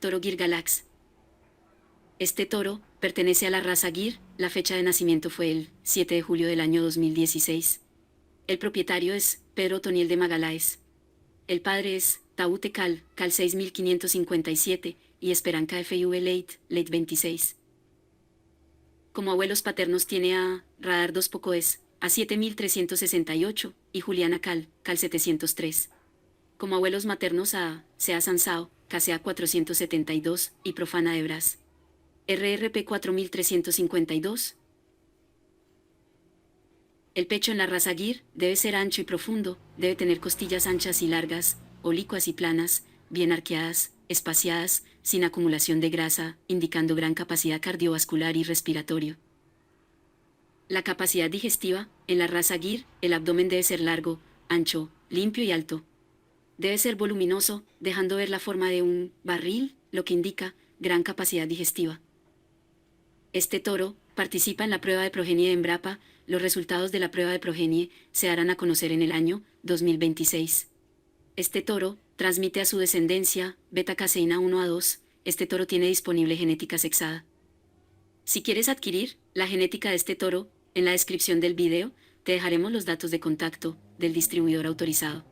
toro Gir Galax. Este toro pertenece a la raza Gir, la fecha de nacimiento fue el 7 de julio del año 2016. El propietario es Pedro Otoniel de Magaláes. El padre es Taute Cal 6557 y Esperanca FV Late 26. Como abuelos paternos tiene a Radar Dos Pocoes, a 7368, y Juliana Cal 703. Como abuelos maternos a Sea Sansao, KCA 472, y Profana de Bras. RRP 4352. El pecho en la raza Gir debe ser ancho y profundo, debe tener costillas anchas y largas, oblicuas y planas, bien arqueadas, espaciadas, sin acumulación de grasa, indicando gran capacidad cardiovascular y respiratorio. La capacidad digestiva, en la raza Gir, el abdomen debe ser largo, ancho, limpio y alto. Debe ser voluminoso, dejando ver la forma de un barril, lo que indica gran capacidad digestiva. Este toro participa en la prueba de progenie de Embrapa. Los resultados de la prueba de progenie se darán a conocer en el año 2026. Este toro transmite a su descendencia beta-caseína 1A2. Este toro tiene disponible genética sexada. Si quieres adquirir la genética de este toro, en la descripción del video te dejaremos los datos de contacto del distribuidor autorizado.